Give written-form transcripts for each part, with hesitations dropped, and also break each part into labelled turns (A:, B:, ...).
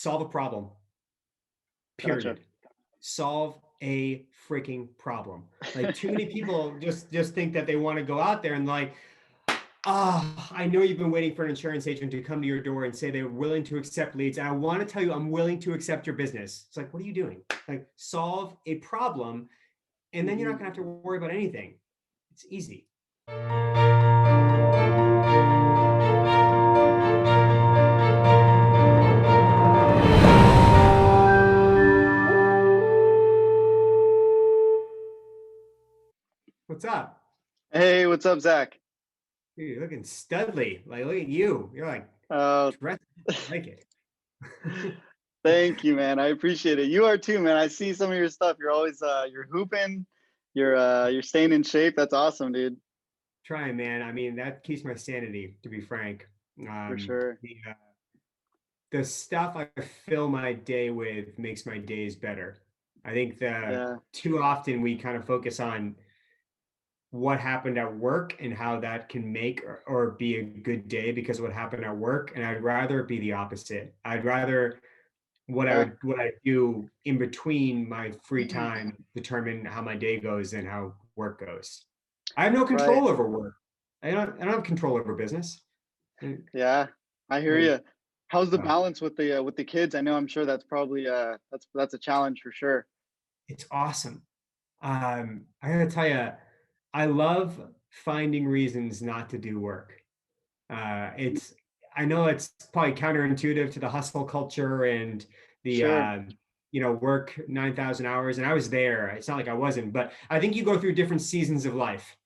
A: solve a problem,
B: Gotcha.
A: period. Solve a freaking problem. Like too many people just think that they want to go out there and like, ah, I know you've been waiting for an insurance agent to come to your door and say they're willing to accept leads. And I want to tell you, I'm willing to accept your business. It's like, what are you doing? Like, solve a problem, and then you're not
B: Hmm.
A: going to have to worry about anything. It's easy. What's up?
B: Hey, what's up, Zach?
A: Dude, you're looking studly. Like, look at you. You're like
B: Uh,
A: dressed. I like it.
B: Thank you, man. I appreciate it. You are too, man. I see some of your stuff. You're always you're hooping. You're staying in shape. That's awesome, dude.
A: Trying, man. I mean, that keeps my sanity, to be frank.
B: For sure.
A: The stuff I fill my day with makes my days better. I think the
B: Yeah.
A: too often we kind of focus on what happened at work and how that can make or be a good day because of what happened at work. And I'd rather it be the opposite. I'd rather
B: Yeah.
A: what I do in between my free time determine how my day goes and how work goes. I have no
B: Right.
A: control over work. I don't have control over business.
B: Yeah. I hear
A: Like,
B: you. How's the
A: uh,
B: balance with the kids? I know I'm sure that's probably that's a challenge for sure.
A: it's awesome. I gotta tell you, I love finding reasons not to do work. It's I know it's probably counterintuitive to the hustle culture and the
B: Sure.
A: work 9,000 hours. And I was there. It's not like I wasn't, but I think you go through different seasons of life.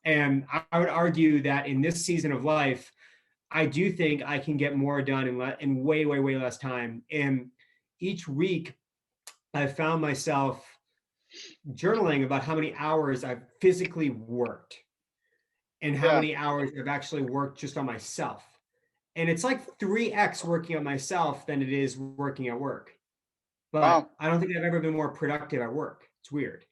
A: And I would argue that in this season of life, I do think I can get more done in way, way, way less time. And each week, I found myself journaling about how many hours I've physically worked and how
B: Yeah.
A: many hours I've actually worked just on myself. And it's like 3x working on myself than it is working at work. But
B: Wow.
A: I don't think I've ever been more productive at work. It's weird.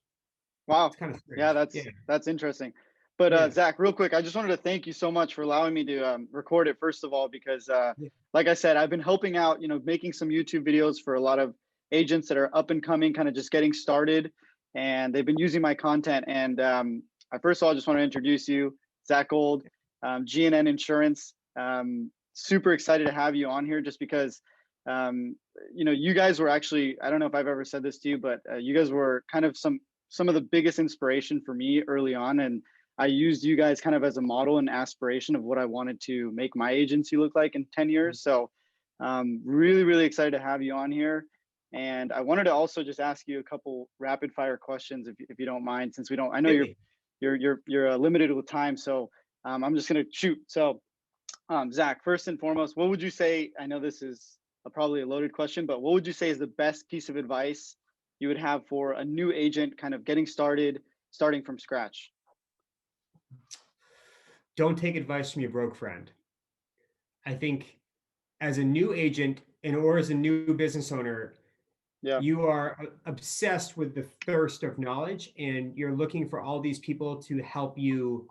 B: Wow.
A: It's kind of
B: Yeah,
A: strange. Yeah.
B: that's interesting. But
A: Yeah.
B: Zach, real quick, I just wanted to thank you so much for allowing me to record it. First of all, because
A: Yeah.
B: like I said, I've been helping out, making some YouTube videos for a lot of agents that are up and coming, kind of just getting started, and they've been using my content. And I first of all just want to introduce you, Zach Gould, GNN Insurance. Super excited to have you on here, just because um, you guys were actually, I don't know if I've ever said this to you, but you guys were kind of some of the biggest inspiration for me early on. And I used you guys kind of as a model and aspiration of what I wanted to make my agency look like in 10 years. So really, really excited to have you on here. And I wanted to also just ask you a couple rapid fire questions, if you don't mind, since we don't, I know
A: Hit me.
B: you're limited with time. So I'm just going to shoot. So Zach, first and foremost, what would you say? I know this is probably a loaded question, but what would you say is the best piece of advice you would have for a new agent kind of getting started, starting from scratch?
A: Don't take advice from your broke friend. I think as a new agent and or as a new business owner,
B: Yeah.
A: you are obsessed with the thirst of knowledge and you're looking for all these people to help you.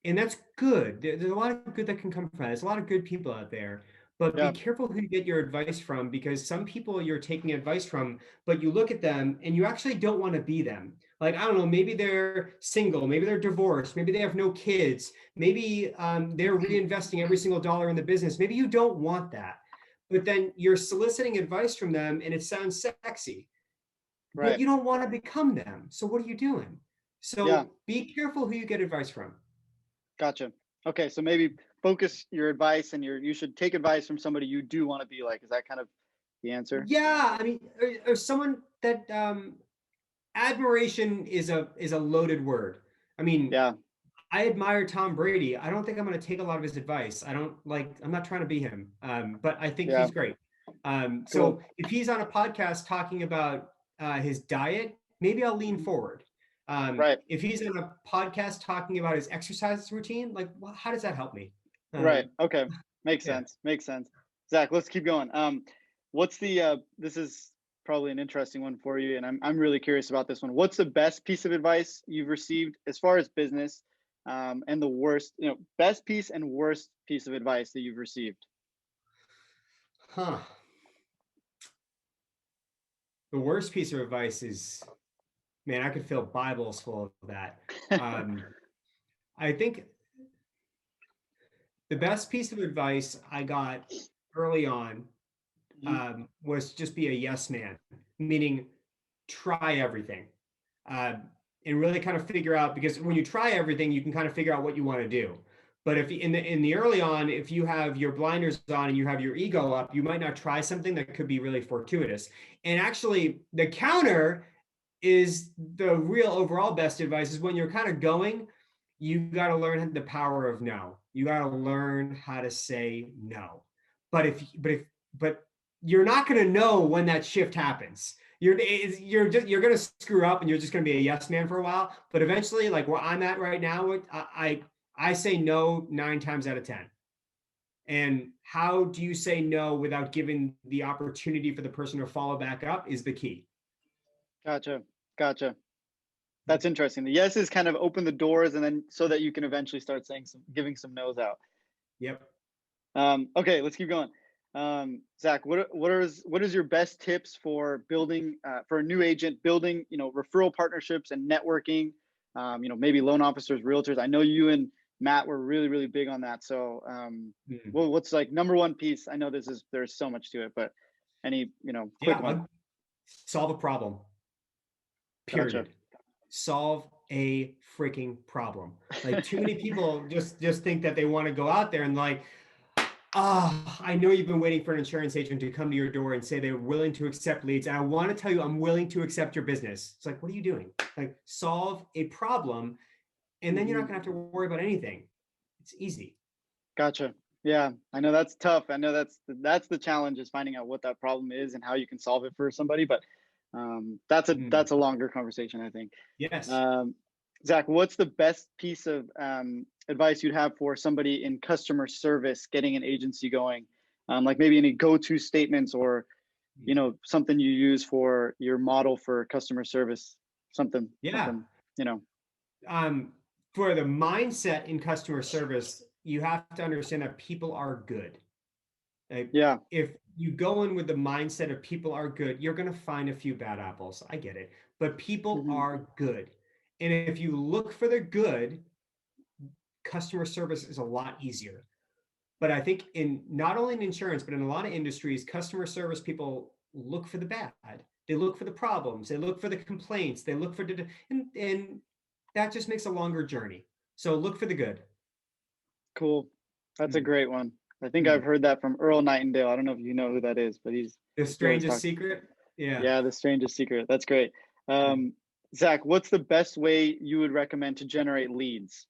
A: And that's good. There's a lot of good that can come from that. There's a lot of good people out there, but be
B: Yeah.
A: careful who you get your advice from because some people you're taking advice from, but you look at them and you actually don't want to be them. Like, I don't know, maybe they're single, maybe they're divorced, maybe they have no kids, maybe they're reinvesting every single dollar in the business. Maybe you don't want that, but then you're soliciting advice from them and it sounds sexy, but
B: Right.
A: you don't want to become them. So, what are you doing?
B: Yeah.
A: So, be careful who you get advice from.
B: Gotcha. Okay. So maybe focus your advice, and you should take advice from somebody you do want to be like. Is that kind of the answer?
A: Yeah, I mean, or someone that admiration is a loaded word. I mean,
B: Yeah.
A: I admire Tom Brady. I don't think I'm going to take a lot of his advice. I don't like. I'm not trying to be him, but I think
B: Yeah.
A: he's great.
B: Cool.
A: So if he's on a podcast talking about his diet, maybe I'll lean
B: Mhm.
A: forward.
B: Right.
A: If he's on a podcast talking about his exercise routine, like, well, how does that help me?
B: Right.
A: Um,
B: Okay. Makes
A: yeah.
B: sense. Makes sense. Zach, let's keep going. What's the this is probably an interesting one for you, and I'm really curious about this one. What's the best piece of advice you've received as far as business, and the worst, best piece and worst piece of advice that you've received?
A: Huh. The worst piece of advice is, man, I could fill Bibles full of that. Um, I think the best piece of advice I got early on
B: Mhm.
A: was just be a yes man, meaning try everything. uh, and really kind of figure out, because when you try everything, you can kind of figure out what you want to do. But if in the early on, if you have your blinders on and you have your ego up, you might not try something that could be really fortuitous. And actually, the counter is the real overall best advice is when you're kind of going, you got to learn the power of no. You got to learn how to say no. But you're not going to know when that shift happens. You're going to screw up and you're just going to be a yes man for a while. But eventually, like where I'm at right now, I say no 9 times out of 10. And how do you say no without giving the opportunity for the person to follow back up is the key.
B: Gotcha. Gotcha. That's interesting. The yeses kind of open the doors, and then so that you can eventually start saying giving some no's out.
A: Yep.
B: Okay, let's keep going. Zach, what is your best tips for building for a new agent building, referral partnerships and networking? Maybe loan officers, realtors. I know you and Matt were really big on that. So,
A: Mm.
B: what's like number one piece? I know there's so much to it, but any quick
A: Yeah.
B: one.
A: Solve a problem.
B: Gotcha.
A: Period. Solve a freaking problem. Like too many people just think that they want to go out there and like, I know you've been waiting for an insurance agent to come to your door and say they're willing to accept leads. And I want to tell you, I'm willing to accept your business. It's like, what are you doing? Like, solve a problem, and then you're not
B: Hmm.
A: going to have to worry about anything. It's easy.
B: Gotcha. Yeah, I know that's tough. I know that's the challenge is finding out what that problem is and how you can solve it for somebody. But
A: Mm.
B: that's a longer conversation, I think.
A: Yes.
B: Um, Zach, what's the best piece of advice you'd have for somebody in customer service getting an agency going? Like maybe any go-to statements or something you use for your model for customer service,
A: Yeah.
B: something, you know.
A: um, for the mindset in customer service, you have to understand that people are good. Like,
B: Yeah.
A: if you go in with the mindset of people are good, you're going to find a few bad apples. I get it. But people
B: Hmm.
A: are good. And if you look for the good, customer service is a lot easier. But I think in not only in insurance, but in a lot of industries, customer service people look for the bad. They look for the problems. They look for the complaints. They look for and that just makes a longer journey. So look for the good.
B: Cool. That's a
A: Mm,
B: great one. I think I've
A: mm.
B: heard that from Earl Nightingale. I don't know if you know who that is, but
A: The
B: he always
A: strangest
B: talks.
A: secret. Yeah.
B: Yeah, the strangest secret. That's great.
A: Mm.
B: Zach, what's the best way you would recommend to generate leads?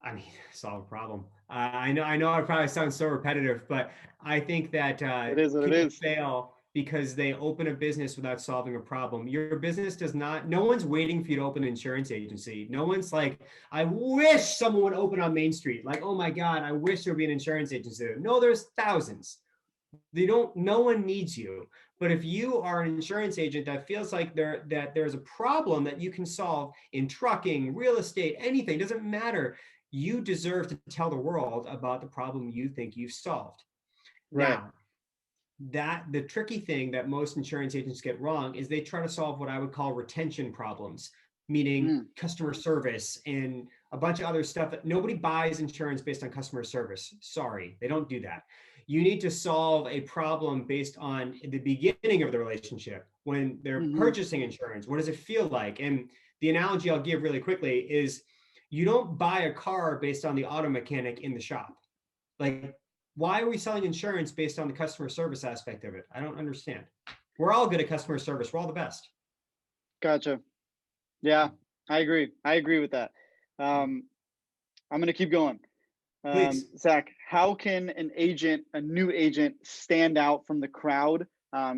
A: I mean, solve a problem. I know. I probably sound so repetitive, but I think that
B: It is what it
A: people
B: is.
A: fail because they open a business without solving a problem. Your business does not. No one's waiting for you to open an insurance agency. No one's like, I wish someone would open on Main Street. Like, oh my God, I wish there'd be an insurance agency there. No, there's thousands. They don't. No one needs you. But if you are an insurance agent that feels like there's a problem that you can solve in trucking, real estate, anything, doesn't matter, you deserve to tell the world about the problem you think you've solved.
B: Right.
A: Now, that the tricky thing that most insurance agents get wrong is they try to solve what I would call retention problems, meaning
B: Mm,
A: customer service and a bunch of other stuff that nobody buys insurance based on customer service. Sorry, they don't do that. You need to solve a problem based on the beginning of the relationship when they're
B: hmm.
A: purchasing insurance. What does it feel like? And the analogy I'll give really quickly is you don't buy a car based on the auto mechanic in the shop. Like, why are we selling insurance based on the customer service aspect of it? I don't understand. We're all good at customer service. We're all the best.
B: Gotcha. Yeah, I agree. I agree with that. Um, I'm going to keep going.
A: Please.
B: Zach, how can a new agent, stand out from the crowd?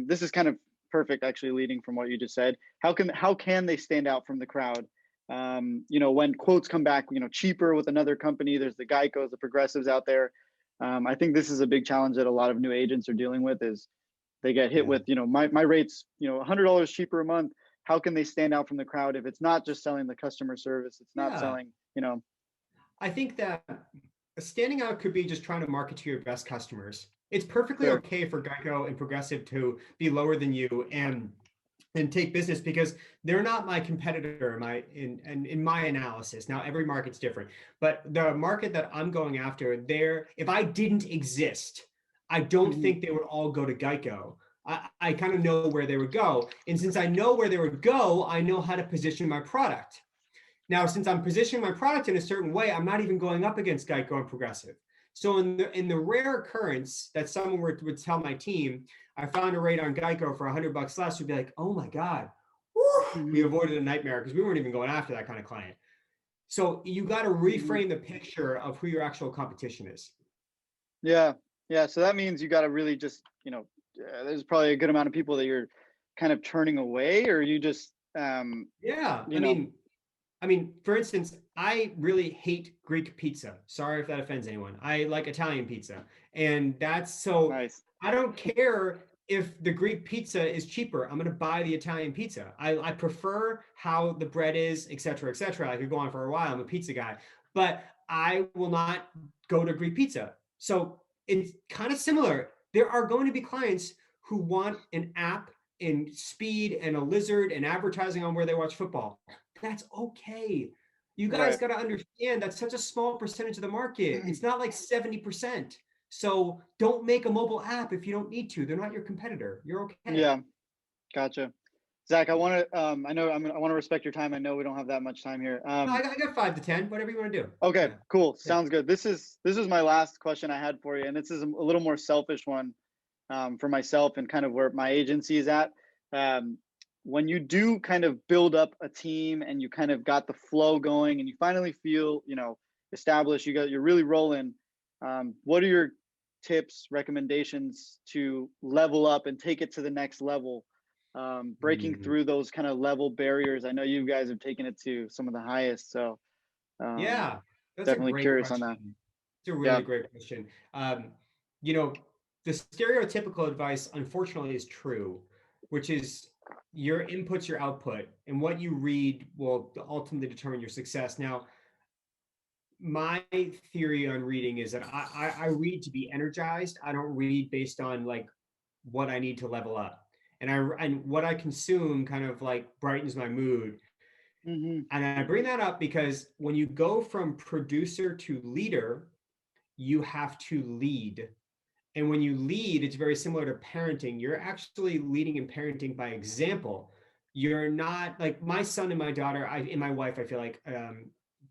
B: This is kind of perfect, actually, leading from what you just said. How can they stand out from the crowd? When quotes come back, cheaper with another company. There's the Geicos, the Progressives out there. I think this is a big challenge that a lot of new agents are dealing with. Is they get hit
A: Yeah.
B: with, my rates, $100 cheaper a month. How can they stand out from the crowd if it's not just selling the customer service? It's not
A: Yeah.
B: selling,
A: I think that standing out could be just trying to market to your best customers. It's perfectly
B: Sure.
A: okay for Geico and Progressive to be lower than you and take business because they're not my competitor in my analysis. Now every market's different, but the market that I'm going after, there, if I didn't exist, I don't
B: Hmm.
A: think they would all go to Geico. I kind of know where they would go. And since I know where they would go, I know how to position my product. Now, since I'm positioning my product in a certain way, I'm not even going up against Geico and Progressive. So in the rare occurrence that someone would tell my team, I found a rate on Geico for $100 less, would be like, oh my God, whew, we
B: Hmm.
A: avoided a nightmare because we weren't even going after that kind of client. So you got to
B: Hmm.
A: reframe the picture of who your actual competition is.
B: Yeah. Yeah. So that means you got to really just, there's probably a good amount of people that you're kind of turning away, or you just,
A: Yeah.
B: you know,
A: For instance, I really hate Greek pizza. Sorry if that offends anyone. I like Italian pizza. And that's so
B: nice.
A: I don't care if the Greek pizza is cheaper. I'm going to buy the Italian pizza. I prefer how the bread is, et cetera, et cetera. I could go on for a while. I'm a pizza guy, but I will not go to Greek pizza. So it's kind of similar. There are going to be clients who want an app and speed and a lizard and advertising on where they watch football. That's okay. You guys
B: Right.
A: got to understand that's such a small percentage of the market. It's not like 70%. So don't make a mobile app if you don't need to. They're not your competitor. You're okay.
B: Yeah. Gotcha. Zach, I want to, I know I want to respect your time. I know we don't have that much time here.
A: No, I got 5 to 10, whatever you want to do.
B: Okay,
A: Yeah.
B: cool.
A: Yeah.
B: Sounds good. This is my last question I had for you, and this is a little more selfish one, for myself and kind of where my agency is at. Um, when you do kind of build up a team and you kind of got the flow going and you finally feel, established, you're really rolling. What are your tips, recommendations to level up and take it to the next level? Breaking
A: Mm.
B: through those kind of level barriers. I know you guys have taken it to some of the highest, so um,
A: Yeah, that's a
B: definitely
A: great
B: curious on that.
A: question. It's a
B: Yeah.
A: really great question. You know, the stereotypical advice, unfortunately, is true, which is your input's your output, and what you read will ultimately determine your success. Now, my theory on reading is that I read to be energized. I don't read based on like what I need to level up. And what I consume kind of like brightens my mood.
B: Hmm.
A: And I bring that up because when you go from producer to leader, you have to lead. And when you lead, it's very similar to parenting. You're actually leading and parenting by example. You're not like my son and my daughter, and my wife, I feel like,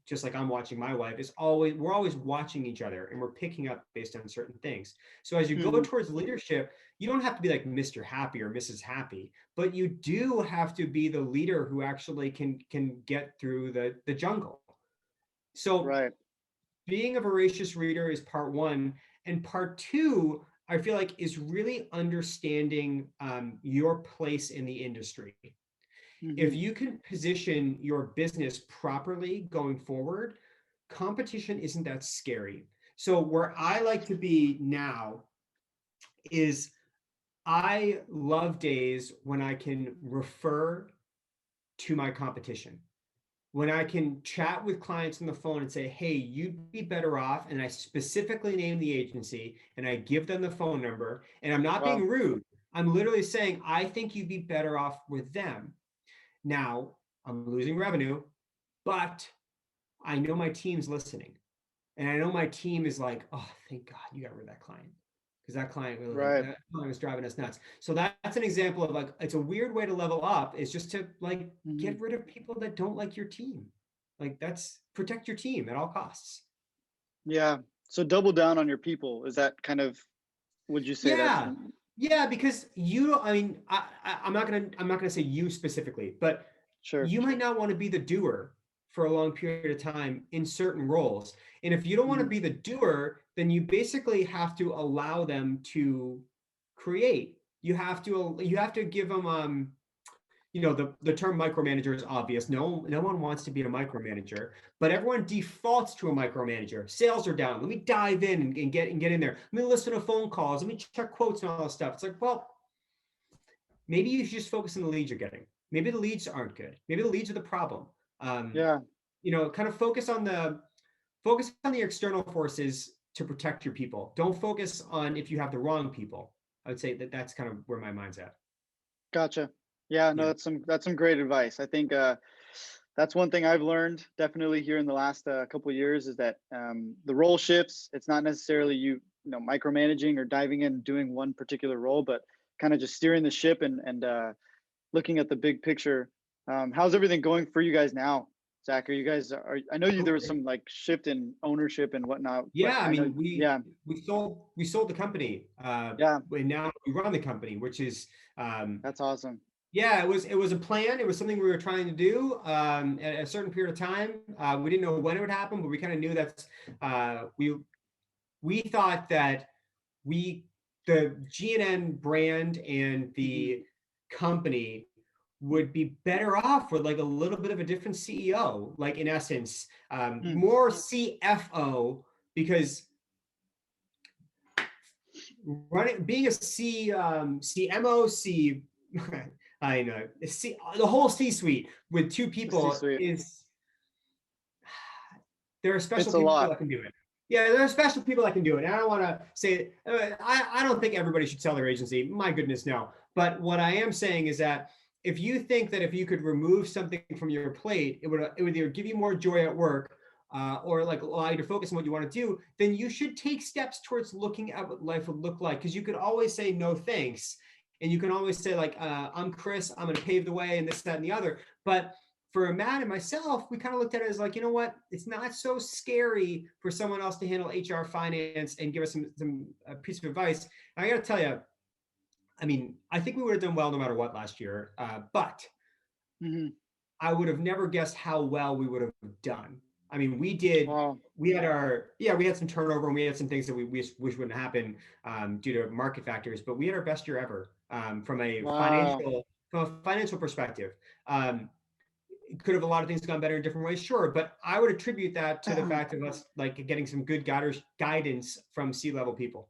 A: just like I'm watching my wife, we're always watching each other and we're picking up based on certain things. So as you go
B: Hmm.
A: towards leadership, you don't have to be like Mr. Happy or Mrs. Happy, but you do have to be the leader who actually can get through the jungle. So
B: Right.
A: being a voracious reader is part one. And part two, I feel like, is really understanding your place in the industry. If
B: Hmm.
A: you can position your business properly going forward, competition isn't that scary. So, where I like to be now is I love days when I can refer to my competition, when I can chat with clients on the phone and say, hey, you'd be better off. And I specifically name the agency and I give them the phone number. And I'm not
B: Wow.
A: being rude. I'm literally saying, I think you'd be better off with them. Now, I'm losing revenue, but I know my team's listening. And I know my team is like, oh, thank God you got rid of that client. Because
B: Right.
A: that client was driving us nuts. So that's an example of like, it's a weird way to level up, is just to like
B: Hmm.
A: get rid of people that don't like your team. Like that's protect your team at all costs.
B: Yeah. So double down on your people. Is that kind of, would you say that's
A: Yeah. Yeah, because I'm not gonna say you specifically, but
B: sure?
A: you might not want to be the doer for a long period of time in certain roles. And if you don't want to
B: Hmm.
A: be the doer, then you basically have to allow them to create. You have to give them the term micromanager is obvious. No one wants to be a micromanager, but everyone defaults to a micromanager. Sales are down. Let me dive in and get in there. Let me listen to phone calls. Let me check quotes and all that stuff. It's like, well, maybe you should just focus on the leads you're getting. Maybe the leads aren't good. Maybe the leads are the problem. Um,
B: Yeah.
A: kind of focus on the external forces. to protect your people. Don't focus on if you have the wrong people. I would say that that's kind of where my mind's at.
B: Gotcha. Yeah, no,
A: Yeah.
B: that's some great advice. I think that's one thing I've learned definitely here in the last couple of years is that the role shifts. It's not necessarily you know micromanaging or diving in and doing one particular role, but kind of just steering the ship and looking at the big picture. How's everything going for you guys now, Zach? Are you guys are? I know you there was some like shift in ownership and whatnot, but
A: Yeah, I
B: I know
A: mean,
B: yeah
A: we sold the company,
B: yeah
A: and now we run the company, which is um,
B: that's awesome.
A: yeah, it was a plan. It was something we were trying to do at a certain period of time. We didn't know when it would happen, but we kind of knew that we thought that we the GNN brand and
B: Hmm.
A: the company would be better off with like a little bit of a different CEO, like in essence, more CFO, because being a CMO, I know, the whole C-suite with two
B: The C
A: people
B: suite.
A: is, there are special
B: It's a
A: people
B: lot.
A: that can do it. Yeah, there are special people that can do it. And I don't want to say, I don't think everybody should sell their agency. My goodness, no. But what I am saying is that if you think that if you could remove something from your plate, it would either give you more joy at work, or like allow you to focus on what you want to do, then you should take steps towards looking at what life would look like. Because you could always say no thanks. And you can always say, like, I'm Chris, I'm going to pave the way, and this, that, and the other. But for Matt and myself, we kind of looked at it as like, you know what? It's not so scary for someone else to handle HR, finance, and give us some piece of advice. And I got to tell you, I mean, I think we would have done well no matter what last year, but
B: Hmm.
A: I would have never guessed how well we would have done. I mean, we did.
B: Wow.
A: We had we had some turnover and we had some things that we wish wouldn't happen due to market factors, but we had our best year ever
B: Wow.
A: from a financial perspective. Could have a lot of things gone better in different ways, sure, but I would attribute that to the fact of us like getting some good guidance from C-level people.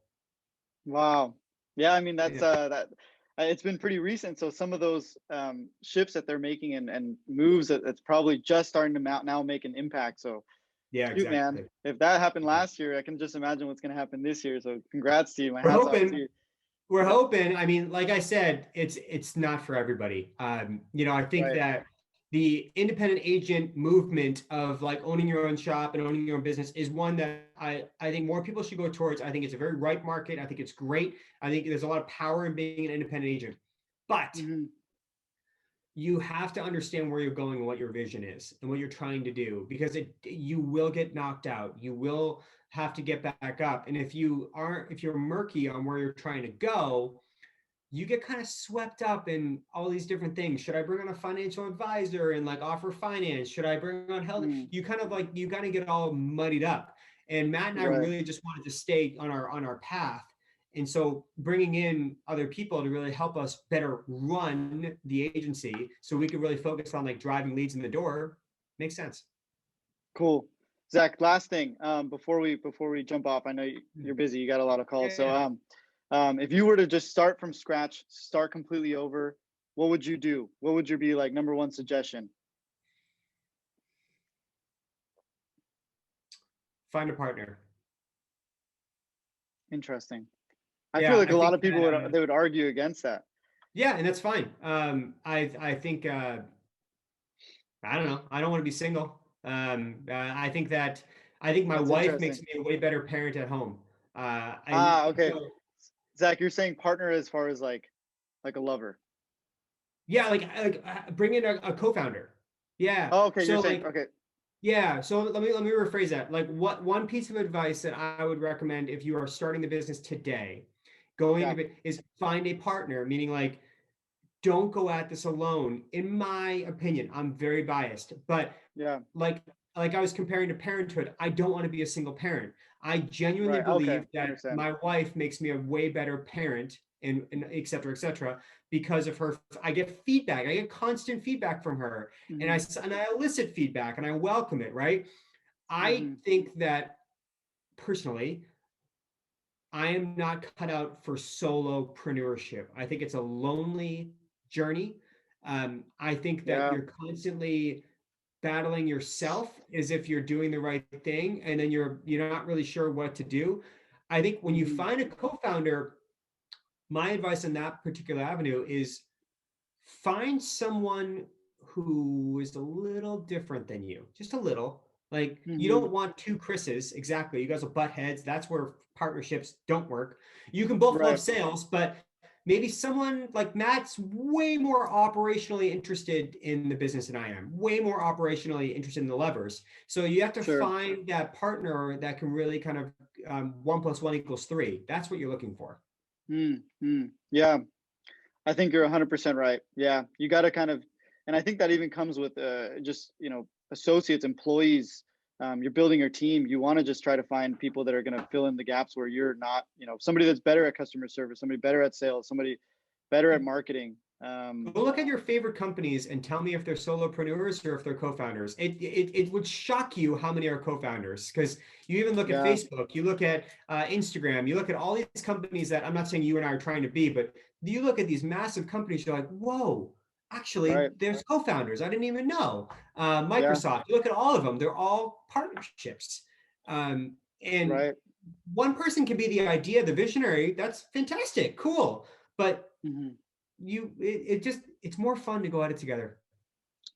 B: Wow. Yeah, I mean that's
A: Yeah,
B: that it's been pretty recent. So some of those shifts that they're making and moves that it's probably just starting to now make an impact. So
A: yeah,
B: shoot, man,
A: exactly.
B: if that happened last year, I can just imagine what's going to happen this year. So congrats to you. My
A: We're
B: hats off to
A: hoping.
B: you.
A: We're
B: Yeah.
A: hoping. I mean, like I said, it's not for everybody. I think
B: Right.
A: that the independent agent movement of like owning your own shop and owning your own business is one that I think more people should go towards. I think it's a very ripe market. I think it's great. I think there's a lot of power in being an independent agent, but
B: Hmm.
A: you have to understand where you're going and what your vision is and what you're trying to do, because you will get knocked out, you will have to get back up, and if you're murky on where you're trying to go, you get kind of swept up in all these different things. Should I bring on a financial advisor and like offer finance? Should I bring on health?
B: Mm.
A: You kind of get all muddied up. And Matt and I
B: Right.
A: really just wanted to stay on our path. And so bringing in other people to really help us better run the agency so we could really focus on like driving leads in the door makes sense.
B: Cool. Zach, last thing, before we jump off, I know you're busy, you got a lot of calls. So
A: Yeah.
B: if you were to just start from scratch, start completely over, what would you do? What would your be like number one suggestion?
A: Find a partner.
B: Interesting. I feel
A: Yeah,
B: like
A: I
B: a lot
A: think
B: of people
A: that
B: would they would argue against that.
A: yeah, and that's fine. I think I don't know. I don't want to be single. I think my
B: That's
A: wife makes
B: interesting.
A: me a way better parent at home. And
B: Ah, okay.
A: so
B: Zach, you're saying partner as far as like a lover.
A: yeah, bring in a co-founder. Yeah.
B: Oh, okay, you're
A: So
B: saying
A: like
B: okay.
A: yeah. So let me rephrase that. Like what one piece of advice that I would recommend if you are starting the business today, going
B: Yeah,
A: into it is find a partner. Meaning like don't go at this alone. In my opinion, I'm very biased, but
B: yeah.
A: like like I was comparing to parenthood, I don't want to be a single parent. I genuinely
B: Right. Okay,
A: believe that
B: understand.
A: my wife makes me a way better parent and et cetera, because of her. I get feedback. I get constant feedback from her, and
B: Hmm.
A: I elicit feedback, and I welcome it. Right. I
B: Hmm.
A: think that personally, I am not cut out for solopreneurship. I think it's a lonely journey. I think that
B: Yeah.
A: you're constantly battling yourself as if you're doing the right thing, and then you're not really sure what to do. I think when you
B: Hmm.
A: find a co-founder, my advice on that particular avenue is find someone who is a little different than you, just a little. Like you
B: Hmm.
A: don't want two Chris's. Exactly. You guys will butt heads. That's where partnerships don't work. You can both love
B: Right.
A: sales, but maybe someone like Matt's way more operationally interested in the business than I am, way more operationally interested in the levers. So you have to
B: Sure.
A: find that partner that can really kind of 1 + 1 = 3. That's what you're looking for.
B: Mm-hmm. Yeah. I think you're 100% right. Yeah, you got to kind of, and I think that even comes with just associates, employees. You're building your team. You want to just try to find people that are going to fill in the gaps where you're not. Somebody that's better at customer service, somebody better at sales, somebody better at marketing.
A: Go look at your favorite companies and tell me if they're solopreneurs or if they're co-founders. It would shock you how many are co-founders, because you even look at
B: Yeah.
A: Facebook, you look at Instagram, you look at all these companies that I'm not saying you and I are trying to be, but you look at these massive companies, you're like, whoa, actually,
B: Right.
A: there's co-founders. I didn't even know.
B: Yeah.
A: Microsoft, you look at all of them, they're all partnerships. And
B: Right.
A: one person can be the idea, the visionary. That's fantastic, cool. But
B: Hmm.
A: it's more fun to go at it together.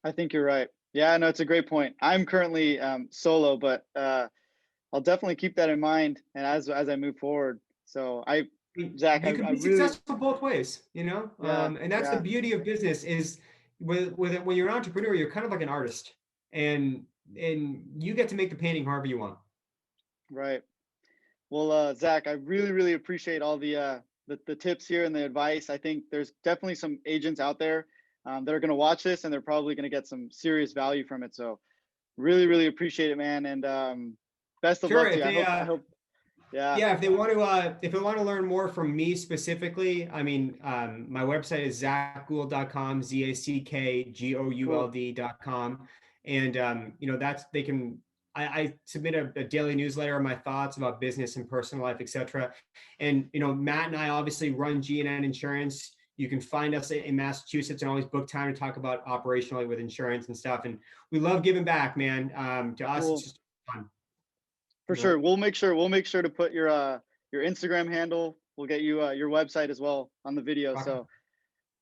B: I think you're right. Yeah. No, it's a great point. I'm currently solo, but I'll definitely keep that in mind, and as I move forward. So Zach,
A: You can
B: I
A: be
B: really,
A: successful both ways, you know.
B: yeah,
A: And that's the
B: yeah,
A: beauty of business is when you're an entrepreneur, you're kind of like an artist, and you get to make the painting however you want.
B: right. Well, Zach, I really, really appreciate all the tips here and the advice. I think there's definitely some agents out there that are going to watch this, and they're probably going to get some serious value from it. So, really, really appreciate it, man. And best of
A: Sure,
B: luck to
A: if
B: you. I
A: they
B: hope, I hope, yeah,
A: yeah, if they want to learn more from me specifically, I mean, my website is zackgould.com,
B: cool,
A: zackgould.com. And that's they can I submit a daily newsletter of my thoughts about business and personal life, etc. And Matt and I obviously run G&N Insurance. You can find us in Massachusetts and always book time to talk about operationally with insurance and stuff. And we love giving back, man. To us, it's
B: cool.
A: just fun.
B: For sure. We'll make sure to put your Instagram handle. We'll get you your website as well on the video.
A: Rock
B: So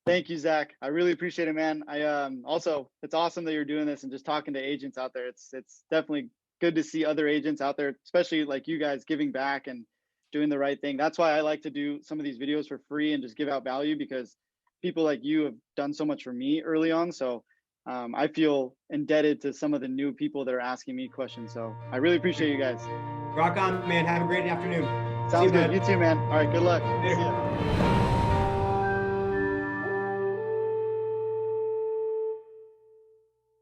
B: thank you, Zach. I really appreciate it, man. I also, it's awesome that you're doing this and just talking to agents out there. It's definitely good to see other agents out there, especially like you guys giving back and doing the right thing. That's why I like to do some of these videos for free and just give out value, because people like you have done so much for me early on. So I feel indebted to some of the new people that are asking me questions. So I really appreciate you guys.
A: Rock on, man. Have a great afternoon. See
B: Sounds
A: you,
B: good. You
A: bud.
B: too, man. All right. Good luck. See ya.
A: Later.